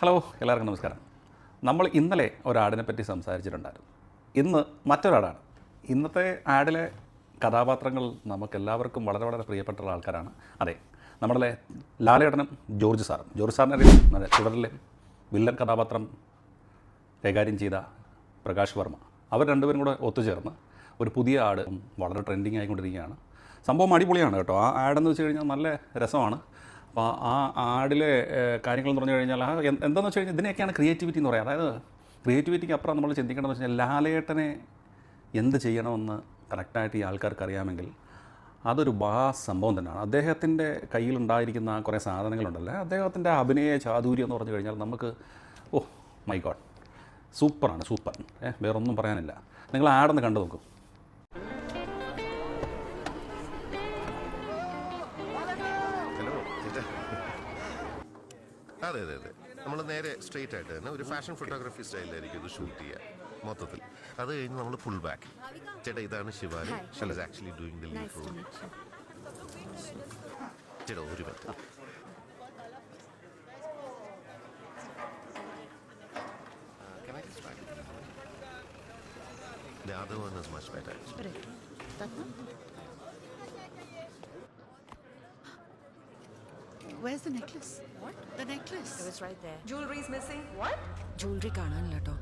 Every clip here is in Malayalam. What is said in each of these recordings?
ഹലോ, എല്ലാവർക്കും നമസ്കാരം. നമ്മൾ ഇന്നലെ ഒരാടിനെ പറ്റി സംസാരിച്ചിട്ടുണ്ടായിരുന്നു. ഇന്ന് മറ്റൊരാടാണ്. ഇന്നത്തെ ആഡിലെ കഥാപാത്രങ്ങൾ നമുക്കെല്ലാവർക്കും വളരെ വളരെ പ്രിയപ്പെട്ട ആൾക്കാരാണ്. അതെ, നമ്മുടെ ലാലേട്ടനും ജോർജ് സാറിനെ അറിയാം. തുടരിലെ വില്ലൻ കഥാപാത്രം കൈകാര്യം ചെയ്ത പ്രകാശ് വർമ്മ, അവർ രണ്ടുപേരും കൂടെ ഒത്തുചേർന്ന് ഒരു പുതിയ ആഡ് വളരെ ട്രെൻഡിങ് ആയിക്കൊണ്ടിരിക്കുകയാണ്. സംഭവം അടിപൊളിയാണ് കേട്ടോ. ആ ആടെന്ന് വെച്ച് കഴിഞ്ഞാൽ നല്ല രസമാണ്. അപ്പോൾ ആ ആടിലെ കാര്യങ്ങളെന്ന് പറഞ്ഞു കഴിഞ്ഞാൽ എന്താണെന്ന് വെച്ച് കഴിഞ്ഞാൽ ഇതിനെയൊക്കെയാണ് ക്രിയേറ്റിവിറ്റി എന്ന് പറയുക. അതായത് ക്രിയേറ്റിവിറ്റിക്ക് അപ്പുറം നമ്മൾ ചിന്തിക്കേണ്ടതെന്ന് വെച്ച് കഴിഞ്ഞാൽ ലാലേട്ടനെ എന്ത് ചെയ്യണമെന്ന് കറക്റ്റായിട്ട് ഈ ആൾക്കാർക്ക് അറിയാമെങ്കിൽ അതൊരു സംഭവം തന്നെയാണ്. അദ്ദേഹത്തിൻ്റെ കയ്യിലുണ്ടായിരിക്കുന്ന കുറേ സാധനങ്ങളുണ്ടല്ലേ, അദ്ദേഹത്തിൻ്റെ അഭിനയ ചാതുര്യം എന്ന് പറഞ്ഞു കഴിഞ്ഞാൽ നമുക്ക് മൈ ഗോഡ്, സൂപ്പറാണ്, സൂപ്പർ. വേറൊന്നും പറയാനില്ല. നിങ്ങൾ ആടൊന്ന് കണ്ടു നോക്കൂ. അതെ അതെ അതെ, നമ്മൾ നേരെ സ്ട്രെയിറ്റ് ആയിട്ട് തന്നെ ഒരു ഫാഷൻ ഫോട്ടോഗ്രാഫി സ്റ്റൈലിലായിരിക്കും ഇത് ഷൂട്ട് ചെയ്യുക മൊത്തത്തിൽ. അത് കഴിഞ്ഞ് നമ്മൾ ഫുൾ ബാക്ക്. ചേട്ടാ, ഇതാണ് Shivani. She is actually doing the lead role. ചേട്ടാ ഒരു minute. The other one is much better. Where's the necklace? What? The necklace. It was right there. Jewelry is missing. What? Jewelry കാണാനില്ല കേട്ടോ.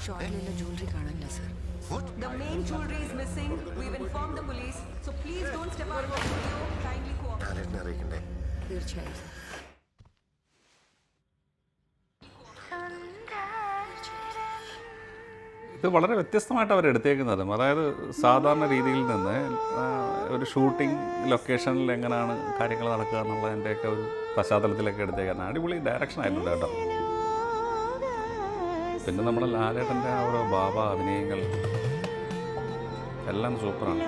ഷോർട്ടിലുള്ള jewelry കാണാനില്ല sir. What? The main jewelry is missing. We've informed the police. So please don't step out of the studio. Kindly cooperate. ലാലേട്ടനെ അറിയിക്കണ്ടേ? തീർച്ചയായും സർ. ഇത് വളരെ വ്യത്യസ്തമായിട്ട് അവർ എടുത്തേക്കുന്നതും, അതായത് സാധാരണ രീതിയിൽ നിന്ന് ഒരു ഷൂട്ടിംഗ് ലൊക്കേഷനിൽ എങ്ങനെയാണ് കാര്യങ്ങൾ നടക്കുക എന്നുള്ളതിൻ്റെയൊക്കെ ഒരു പശ്ചാത്തലത്തിലൊക്കെ എടുത്തേക്കാണ്. അടിപൊളി ഡയറക്ഷൻ ആയിട്ടുണ്ട് കേട്ടോ. പിന്നെ നമ്മുടെ ലാലേട്ടൻ്റെ ആ ഓരോ അഭിനയങ്ങൾ എല്ലാം സൂപ്പറാണ്.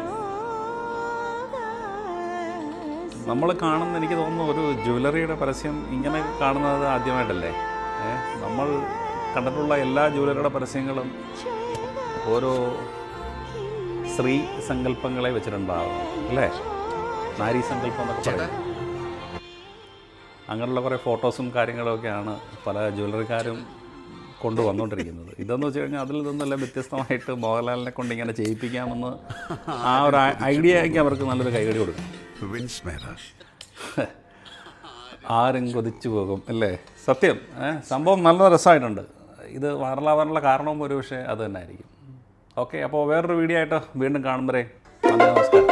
നമ്മൾ കാണുന്ന, എനിക്ക് തോന്നുന്നു, ഒരു ജ്വല്ലറിയുടെ പരസ്യം ഇങ്ങനെ കാണുന്നത് ആദ്യമായിട്ടല്ലേ. നമ്മൾ കണ്ടിട്ടുള്ള എല്ലാ ജ്വല്ലറിയുടെ പരസ്യങ്ങളും ഓരോ സ്ത്രീ സങ്കല്പങ്ങളെ വെച്ചിട്ടുണ്ടാവും അല്ലേ, നാരീ സങ്കല്പം എന്നൊക്കെ പറയും. അങ്ങനെയുള്ള കുറേ ഫോട്ടോസും കാര്യങ്ങളൊക്കെയാണ് പല ജ്വല്ലറിക്കാരും കൊണ്ടുവന്നുകൊണ്ടിരിക്കുന്നത്. ഇതെന്ന് വെച്ച് കഴിഞ്ഞാൽ അതിൽ നിന്നെല്ലാം വ്യത്യസ്തമായിട്ട് മോഹൻലാലിനെ കൊണ്ട് ഇങ്ങനെ ചെയ്യിപ്പിക്കാമെന്ന് ആ ഒരു ഐഡിയയ്ക്ക് അവർക്ക് നല്ലൊരു കൈകടി കൊടുക്കും. ആരും കൊതിച്ചു പോകും അല്ലേ, സത്യം. സംഭവം നല്ല രസമായിട്ടുണ്ട്. ഇത് വൈറലാവാനുള്ള കാരണവും ഒരു പക്ഷേ അത് തന്നെ ആയിരിക്കും. ഓക്കെ, അപ്പോൾ വേറൊരു വീഡിയോ ആയിട്ട് വീണ്ടും കാണുമ്പോഴേ നന്ദി, നമസ്കാരം.